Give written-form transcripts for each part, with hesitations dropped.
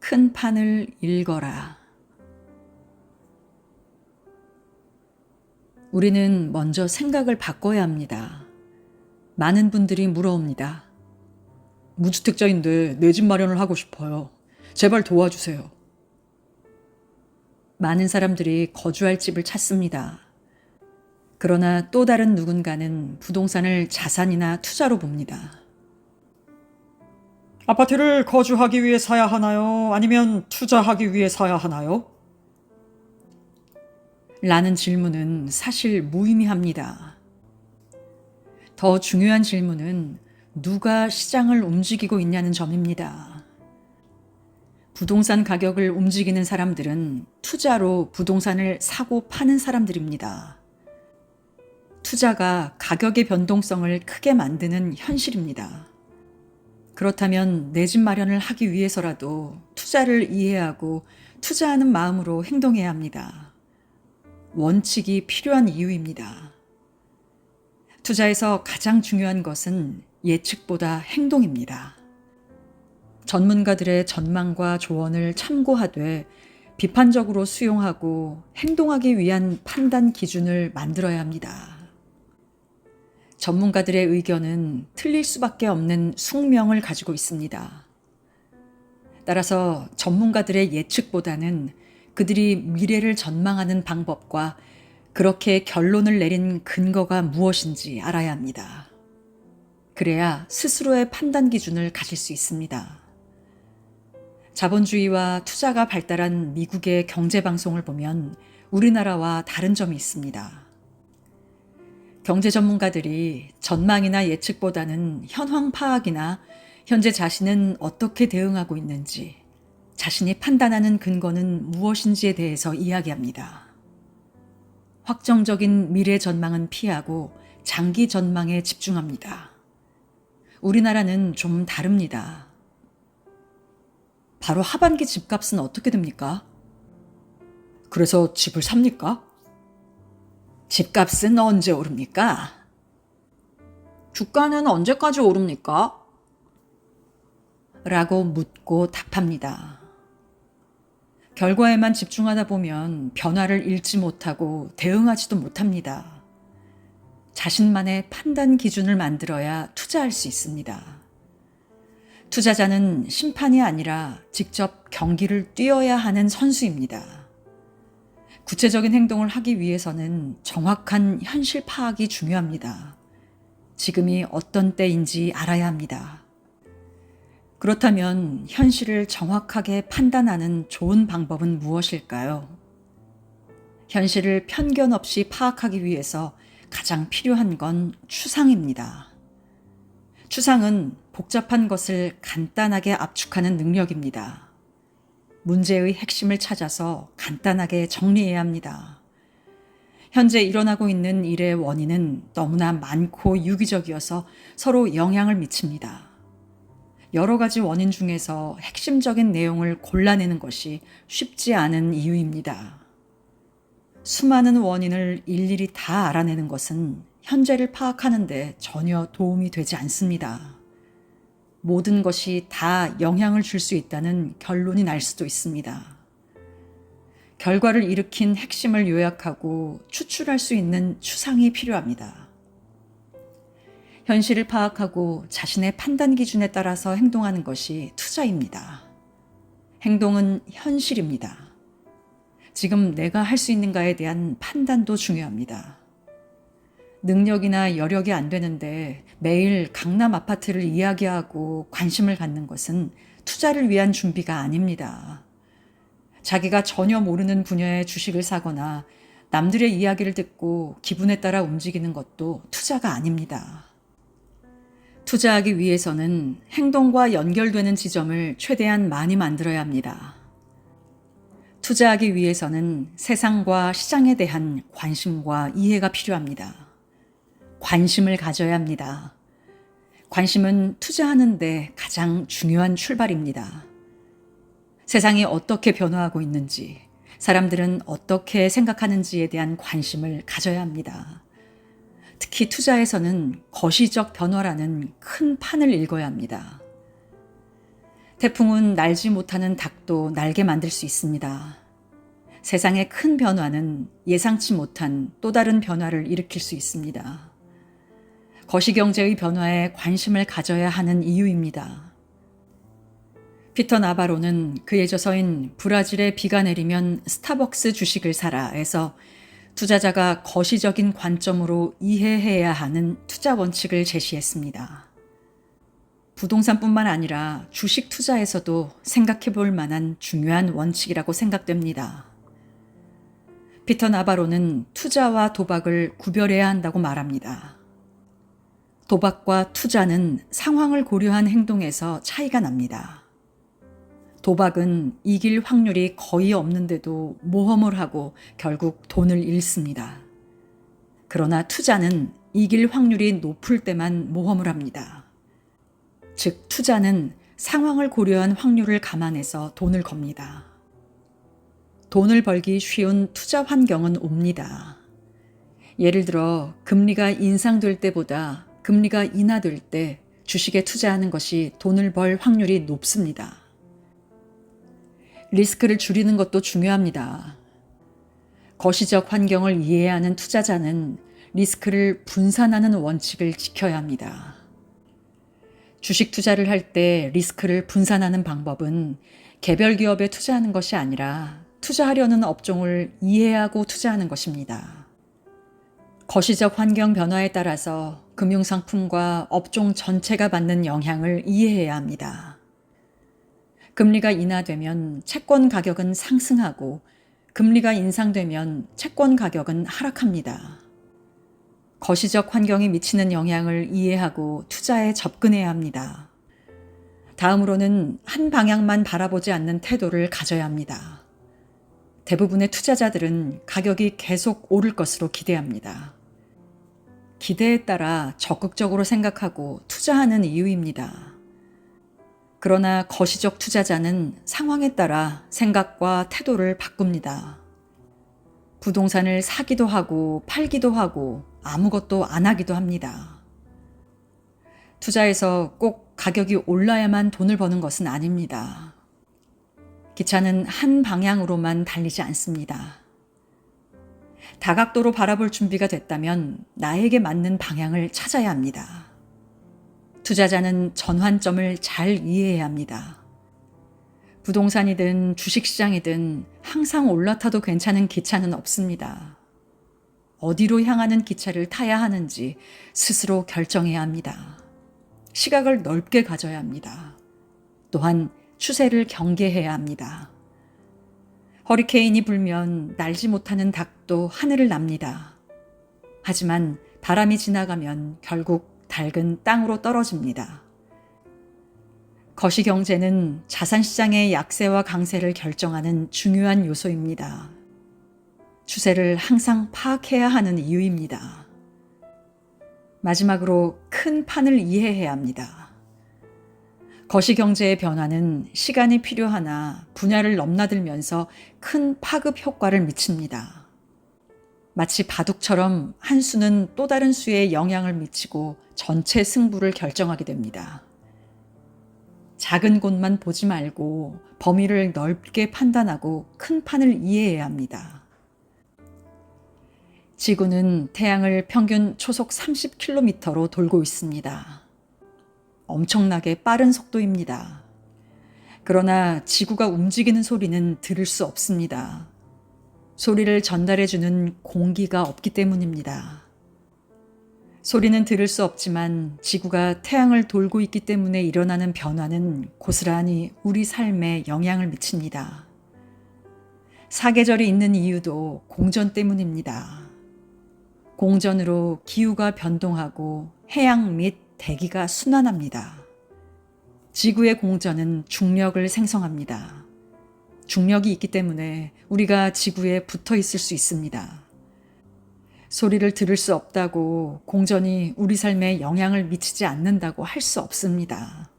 큰 판을 읽어라. 우리는 먼저 생각을 바꿔야 합니다. 많은 분들이 물어옵니다. 무주택자인데 내 집 마련을 하고 싶어요. 제발 도와주세요. 많은 사람들이 거주할 집을 찾습니다. 그러나 또 다른 누군가는 부동산을 자산이나 투자로 봅니다. 아파트를 거주하기 위해 사야 하나요? 아니면 투자하기 위해 사야 하나요? 라는 질문은 사실 무의미합니다. 더 중요한 질문은 누가 시장을 움직이고 있냐는 점입니다. 부동산 가격을 움직이는 사람들은 투자로 부동산을 사고 파는 사람들입니다. 투자가 가격의 변동성을 크게 만드는 현실입니다. 그렇다면 내 집 마련을 하기 위해서라도 투자를 이해하고 투자하는 마음으로 행동해야 합니다. 원칙이 필요한 이유입니다. 투자에서 가장 중요한 것은 예측보다 행동입니다. 전문가들의 전망과 조언을 참고하되 비판적으로 수용하고 행동하기 위한 판단 기준을 만들어야 합니다. 전문가들의 의견은 틀릴 수밖에 없는 숙명을 가지고 있습니다. 따라서 전문가들의 예측보다는 그들이 미래를 전망하는 방법과 그렇게 결론을 내린 근거가 무엇인지 알아야 합니다. 그래야 스스로의 판단 기준을 가질 수 있습니다. 자본주의와 투자가 발달한 미국의 경제방송을 보면 우리나라와 다른 점이 있습니다. 경제 전문가들이 전망이나 예측보다는 현황 파악이나 현재 자신은 어떻게 대응하고 있는지, 자신이 판단하는 근거는 무엇인지에 대해서 이야기합니다. 확정적인 미래 전망은 피하고 장기 전망에 집중합니다. 우리나라는 좀 다릅니다. 바로 하반기 집값은 어떻게 됩니까? 그래서 집을 삽니까? 집값은 언제 오릅니까? 주가는 언제까지 오릅니까? 라고 묻고 답합니다. 결과에만 집중하다 보면 변화를 읽지 못하고 대응하지도 못합니다. 자신만의 판단 기준을 만들어야 투자할 수 있습니다. 투자자는 심판이 아니라 직접 경기를 뛰어야 하는 선수입니다. 구체적인 행동을 하기 위해서는 정확한 현실 파악이 중요합니다. 지금이 어떤 때인지 알아야 합니다. 그렇다면 현실을 정확하게 판단하는 좋은 방법은 무엇일까요? 현실을 편견 없이 파악하기 위해서 가장 필요한 건 추상입니다. 추상은 복잡한 것을 간단하게 압축하는 능력입니다. 문제의 핵심을 찾아서 간단하게 정리해야 합니다. 현재 일어나고 있는 일의 원인은 너무나 많고 유기적이어서 서로 영향을 미칩니다. 여러 가지 원인 중에서 핵심적인 내용을 골라내는 것이 쉽지 않은 이유입니다. 수많은 원인을 일일이 다 알아내는 것은 현재를 파악하는 데 전혀 도움이 되지 않습니다. 모든 것이 다 영향을 줄 수 있다는 결론이 날 수도 있습니다. 결과를 일으킨 핵심을 요약하고 추출할 수 있는 추상이 필요합니다. 현실을 파악하고 자신의 판단 기준에 따라서 행동하는 것이 투자입니다. 행동은 현실입니다. 지금 내가 할 수 있는가에 대한 판단도 중요합니다. 능력이나 여력이 안 되는데 매일 강남 아파트를 이야기하고 관심을 갖는 것은 투자를 위한 준비가 아닙니다. 자기가 전혀 모르는 분야의 주식을 사거나 남들의 이야기를 듣고 기분에 따라 움직이는 것도 투자가 아닙니다. 투자하기 위해서는 행동과 연결되는 지점을 최대한 많이 만들어야 합니다. 투자하기 위해서는 세상과 시장에 대한 관심과 이해가 필요합니다. 관심을 가져야 합니다. 관심은 투자하는데 가장 중요한 출발입니다. 세상이 어떻게 변화하고 있는지, 사람들은 어떻게 생각하는지에 대한 관심을 가져야 합니다. 특히 투자에서는 거시적 변화라는 큰 판을 읽어야 합니다. 태풍은 날지 못하는 닭도 날게 만들 수 있습니다. 세상의 큰 변화는 예상치 못한 또 다른 변화를 일으킬 수 있습니다. 거시경제의 변화에 관심을 가져야 하는 이유입니다. 피터 나바로는 그의 저서인 브라질에 비가 내리면 스타벅스 주식을 사라에서 투자자가 거시적인 관점으로 이해해야 하는 투자 원칙을 제시했습니다. 부동산뿐만 아니라 주식 투자에서도 생각해 볼 만한 중요한 원칙이라고 생각됩니다. 피터 나바로는 투자와 도박을 구별해야 한다고 말합니다. 도박과 투자는 상황을 고려한 행동에서 차이가 납니다. 도박은 이길 확률이 거의 없는데도 모험을 하고 결국 돈을 잃습니다. 그러나 투자는 이길 확률이 높을 때만 모험을 합니다. 즉, 투자는 상황을 고려한 확률을 감안해서 돈을 겁니다. 돈을 벌기 쉬운 투자 환경은 옵니다. 예를 들어 금리가 인상될 때보다 금리가 인하될 때 주식에 투자하는 것이 돈을 벌 확률이 높습니다. 리스크를 줄이는 것도 중요합니다. 거시적 환경을 이해하는 투자자는 리스크를 분산하는 원칙을 지켜야 합니다. 주식 투자를 할 때 리스크를 분산하는 방법은 개별 기업에 투자하는 것이 아니라 투자하려는 업종을 이해하고 투자하는 것입니다. 거시적 환경 변화에 따라서 금융상품과 업종 전체가 받는 영향을 이해해야 합니다. 금리가 인하되면 채권 가격은 상승하고 금리가 인상되면 채권 가격은 하락합니다. 거시적 환경이 미치는 영향을 이해하고 투자에 접근해야 합니다. 다음으로는 한 방향만 바라보지 않는 태도를 가져야 합니다. 대부분의 투자자들은 가격이 계속 오를 것으로 기대합니다. 기대에 따라 적극적으로 생각하고 투자하는 이유입니다. 그러나 거시적 투자자는 상황에 따라 생각과 태도를 바꿉니다. 부동산을 사기도 하고 팔기도 하고 아무것도 안 하기도 합니다. 투자에서 꼭 가격이 올라야만 돈을 버는 것은 아닙니다. 기차는 한 방향으로만 달리지 않습니다. 다각도로 바라볼 준비가 됐다면 나에게 맞는 방향을 찾아야 합니다. 투자자는 전환점을 잘 이해해야 합니다. 부동산이든 주식시장이든 항상 올라타도 괜찮은 기차는 없습니다. 어디로 향하는 기차를 타야 하는지 스스로 결정해야 합니다. 시각을 넓게 가져야 합니다. 또한 추세를 경계해야 합니다. 허리케인이 불면 날지 못하는 닭도 하늘을 납니다. 하지만 바람이 지나가면 결국 닭은 땅으로 떨어집니다. 거시경제는 자산시장의 약세와 강세를 결정하는 중요한 요소입니다. 추세를 항상 파악해야 하는 이유입니다. 마지막으로 큰 판을 이해해야 합니다. 거시경제의 변화는 시간이 필요하나 분야를 넘나들면서 큰 파급 효과를 미칩니다. 마치 바둑처럼 한 수는 또 다른 수에 영향을 미치고 전체 승부를 결정하게 됩니다. 작은 곳만 보지 말고 범위를 넓게 판단하고 큰 판을 이해해야 합니다. 지구는 태양을 평균 초속 30km로 돌고 있습니다. 엄청나게 빠른 속도입니다. 그러나 지구가 움직이는 소리는 들을 수 없습니다. 소리를 전달해주는 공기가 없기 때문입니다. 소리는 들을 수 없지만 지구가 태양을 돌고 있기 때문에 일어나는 변화는 고스란히 우리 삶에 영향을 미칩니다. 사계절이 있는 이유도 공전 때문입니다. 공전으로 기후가 변동하고 해양 및 대기가 순환합니다. 지구의 공전은 중력을 생성합니다. 중력이 있기 때문에 우리가 지구에 붙어 있을 수 있습니다. 소리를 들을 수 없다고 공전이 우리 삶에 영향을 미치지 않는다고 할 수 없습니다.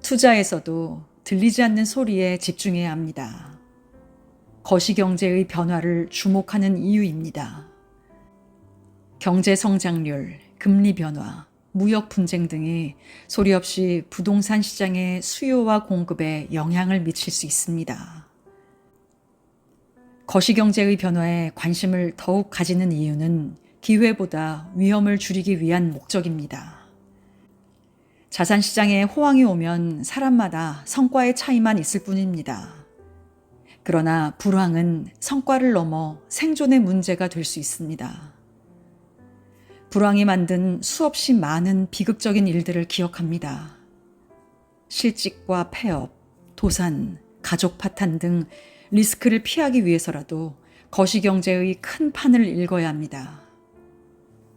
투자에서도 들리지 않는 소리에 집중해야 합니다. 거시경제의 변화를 주목하는 이유입니다. 경제 성장률, 금리 변화, 무역 분쟁 등이 소리 없이 부동산 시장의 수요와 공급에 영향을 미칠 수 있습니다. 거시경제의 변화에 관심을 더욱 가지는 이유는 기회보다 위험을 줄이기 위한 목적입니다. 자산시장에 호황이 오면 사람마다 성과의 차이만 있을 뿐입니다. 그러나 불황은 성과를 넘어 생존의 문제가 될 수 있습니다. 불황이 만든 수없이 많은 비극적인 일들을 기억합니다. 실직과 폐업, 도산, 가족 파탄 등 리스크를 피하기 위해서라도 거시경제의 큰 판을 읽어야 합니다.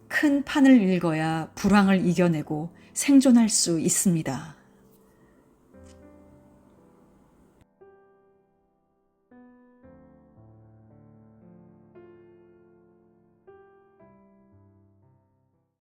큰 판을 읽어야 불황을 이겨내고 생존할 수 있습니다.